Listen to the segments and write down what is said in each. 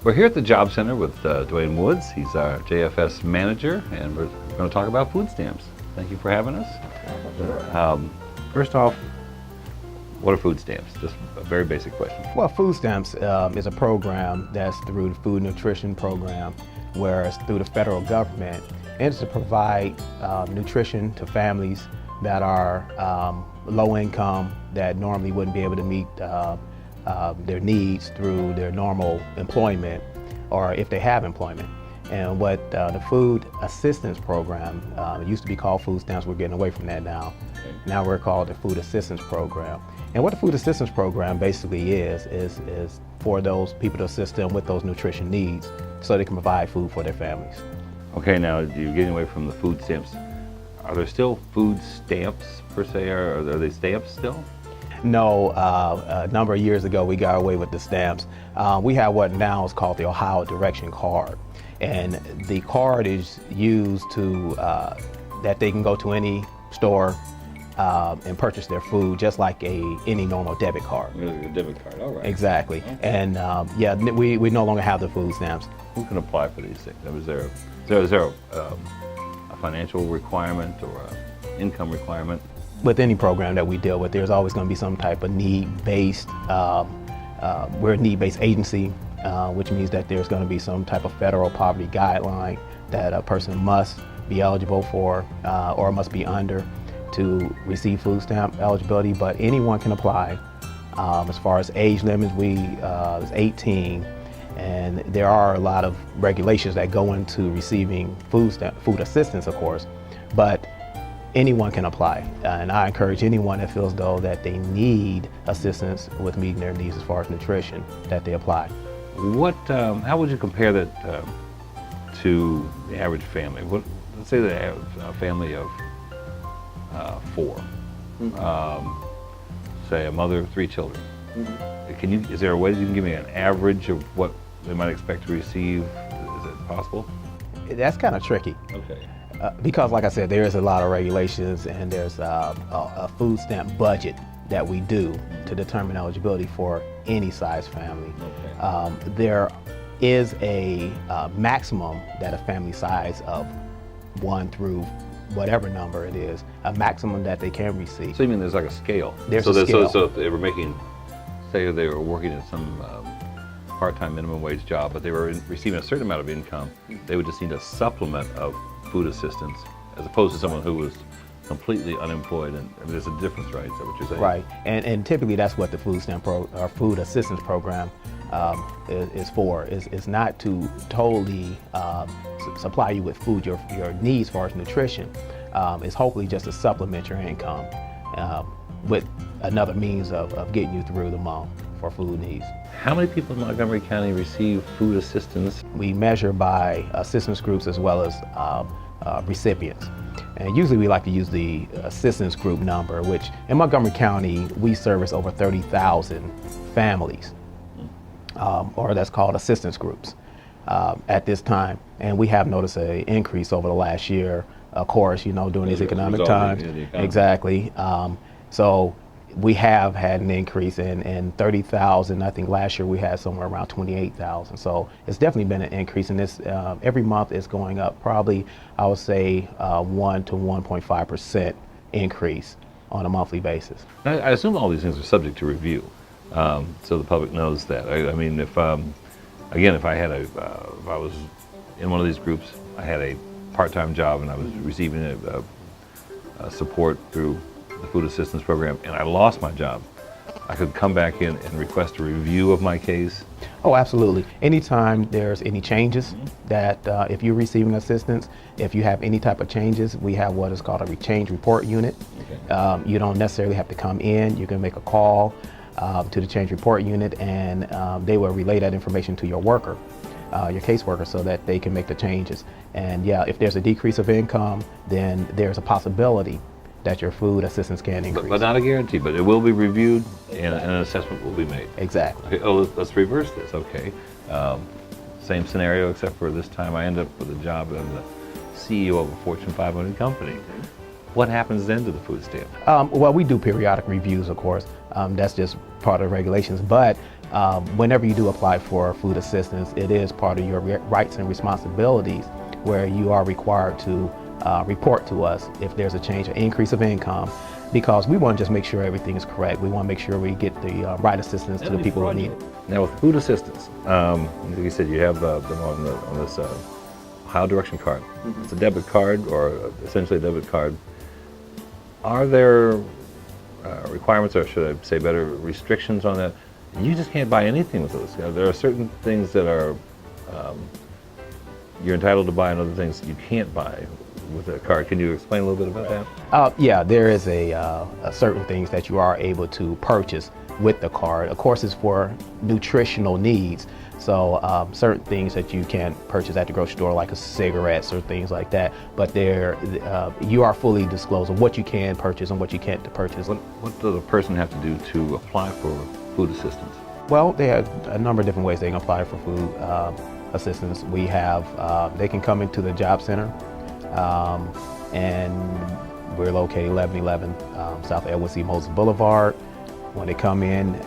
We're here at the Job Center with Dwayne Woods. He's our JFS manager, and we're going to talk about food stamps. Thank you for having us. First off, what are food stamps? Just a very basic question. Well, food stamps is a program that's through the Food Nutrition Program, where it's through the federal government, and it's to provide nutrition to families that are low income, that normally wouldn't be able to meet their needs through their normal employment, or if they have employment. And what the Food Assistance Program, it used to be called food stamps, we're getting away from that now. Now we're called the Food Assistance Program. And what the Food Assistance Program basically is for those people to assist them with those nutrition needs so they can provide food for their families. Okay, now you're getting away from the food stamps. Are there still food stamps per se, or are they stamps still? No, a number of years ago we got away with the stamps. We have what now is called the Ohio Direction Card. And the card is used to, that they can go to any store and purchase their food just like any normal debit card. A debit card, all right. Exactly. Okay. And yeah, we no longer have the food stamps. Who can apply for these things? Is there a financial requirement or an income requirement? With any program that we deal with, there's always going to be some type of need-based, we're a need-based agency, which means that there's going to be some type of federal poverty guideline that a person must be eligible for or must be under to receive food stamp eligibility, but anyone can apply. As far as age limits, it's 18, and there are a lot of regulations that go into receiving food assistance, of course, but anyone can apply, and I encourage anyone that feels though that they need assistance with meeting their needs as far as nutrition, that they apply. How would you compare that to the average family? Let's say they have a family of 4, say a mother, 3 children. Is there a way that you can give me an average of what they might expect to receive? Is it possible? That's kind of tricky. Okay. Because like I said, there is a lot of regulations, and there's a food stamp budget that we do to determine eligibility for any size family. Okay. There is a maximum that a family size of 1 through whatever number it is, a maximum that they can receive. So you mean there's like a scale? There's a scale. So if they were say they were working at some part-time minimum wage job, but they were receiving a certain amount of income, they would just need a supplement of food assistance, as opposed to someone who was completely unemployed. And I mean, there's a difference, right? Is that what you're saying? Right, and typically that's what the food stamp or food assistance program is for. It's not to totally supply you with food, your needs as far as nutrition. It's hopefully just to supplement your income with another means of getting you through the month for food needs. How many people in Montgomery County receive food assistance? We measure by assistance groups as well as recipients. And usually we like to use the assistance group number, which in Montgomery County, we service over 30,000 families, or that's called assistance groups at this time. And we have noticed an increase over the last year, of course, during these economic times. Exactly. So we have had an increase in 30,000. I think last year we had somewhere around 28,000. So it's definitely been an increase, and this every month is going up. Probably, I would say 1 to 1.5% increase on a monthly basis. I assume all these things are subject to review, so the public knows that. I mean, if I was in one of these groups, I had a part-time job and I was receiving a support through the food assistance program, and I lost my job, I could come back in and request a review of my case? Oh, absolutely. Anytime there's any changes that if you're receiving assistance, if you have any type of changes, we have what is called a change report unit. Okay. You don't necessarily have to come in. You can make a call to the change report unit, and they will relay that information to your worker, your caseworker, so that they can make the changes. And yeah, if there's a decrease of income, then there's a possibility that your food assistance can increase. But not a guarantee, but it will be reviewed and an assessment will be made. Exactly. Okay, let's reverse this, okay. Same scenario, except for this time I end up with a job as the CEO of a Fortune 500 company. What happens then to the food stamp? Well, we do periodic reviews, of course. That's just part of the regulations. But Whenever you do apply for food assistance, it is part of your rights and responsibilities where you are required to report to us if there's a change or increase of income, because we want to just make sure everything is correct. We want to make sure we get the right assistance to the people who need it. Now with food assistance, like you said, you have them on this Ohio Direction card. It's a debit card, or essentially a debit card. Are there requirements, or should I say better, restrictions on that? You just can't buy anything with those. There are certain things that are you're entitled to buy, and other things you can't buy with a card. Can you explain a little bit about that? Yeah, there is a certain things that you are able to purchase with the card. Of course, it's for nutritional needs. So certain things that you can't purchase at the grocery store, like cigarettes or things like that. But you are fully disclosed of what you can purchase and what you can't purchase. What does a person have to do to apply for food assistance? Well, they have a number of different ways they can apply for food assistance. We have, they can come into the job center, and we're located 1111 South Edward C. Moses Boulevard. When they come in,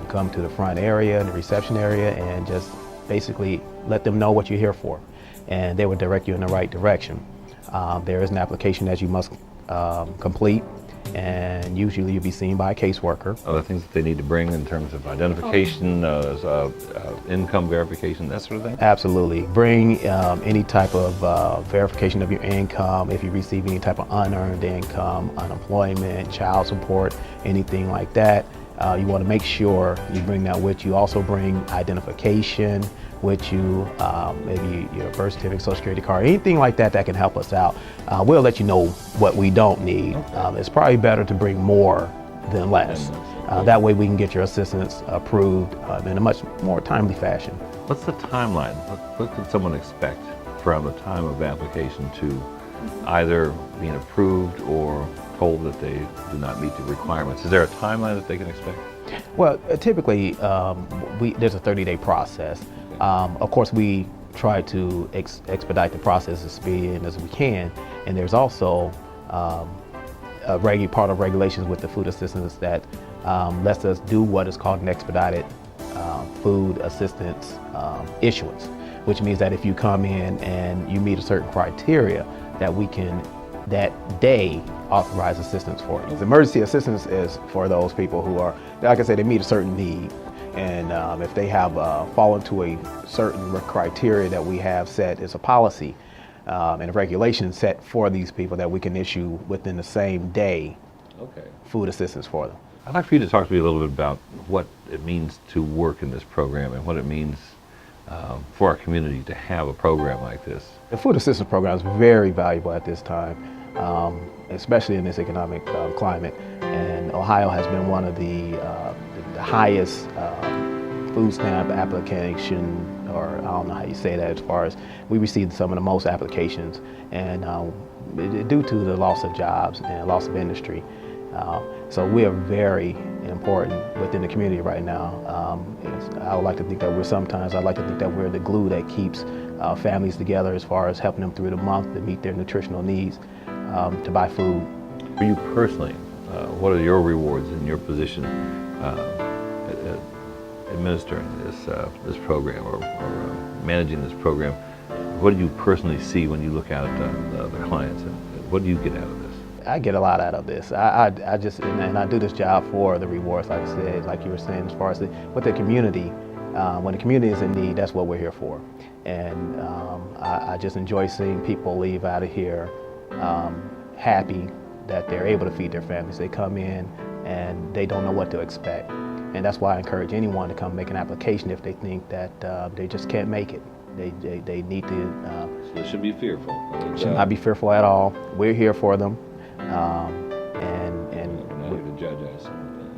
come to the front area, the reception area, and just basically let them know what you're here for, and they will direct you in the right direction. There is an application that you must complete, and usually you'll be seen by a caseworker. Other things that they need to bring in terms of identification, income verification, that sort of thing? Absolutely. Bring any type of verification of your income, if you receive any type of unearned income, unemployment, child support, anything like that. You want to make sure you bring that with you. Also bring identification with you, maybe your birth certificate, social security card, anything like that that can help us out. We'll let you know what we don't need. It's probably better to bring more than less. That way we can get your assistance approved in a much more timely fashion. What's the timeline? What can someone expect from the time of application to either being approved or told that they do not meet the requirements? Is there a timeline that they can expect? Well, typically there's a 30-day process. Of course, we try to expedite the process as speedy as we can, and there's also a part of regulations with the food assistance that lets us do what is called an expedited food assistance issuance, which means that if you come in and you meet a certain criteria, that we can that day authorize assistance for you. Emergency assistance is for those people who are, like I said, they meet a certain need. And if they have fallen to a certain criteria that we have set as a policy and a regulation set for these people, that we can issue within the same day food assistance for them. I'd like for you to talk to me a little bit about what it means to work in this program and what it means for our community to have a program like this. The food assistance program is very valuable at this time, especially in this economic climate. And Ohio has been one of the highest food stamp application, or I don't know how you say that, as far as we received some of the most applications, and due to the loss of jobs and loss of industry. So we are very important within the community right now. I would like to think that I'd like to think that we're the glue that keeps families together as far as helping them through the month to meet their nutritional needs, to buy food. For you personally, what are your rewards in your position administering this program or managing this program? What do you personally see when you look at the clients, and what do you get out of this? I get a lot out of this. I just, and I do this job for the rewards, like I said, like you were saying, as far as with the community. When the community is in need, that's what we're here for. And I just enjoy seeing people leave out of here happy that they're able to feed their families. They come in and they don't know what to expect. And that's why I encourage anyone to come make an application if they think that they just can't make it. They need to. So they should be fearful. Should not be fearful at all. We're here for them. We're not here to judge us.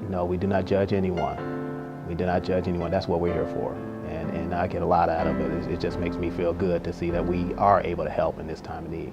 No, we do not judge anyone. We do not judge anyone. That's what we're here for. And I get a lot out of it. It just makes me feel good to see that we are able to help in this time of need.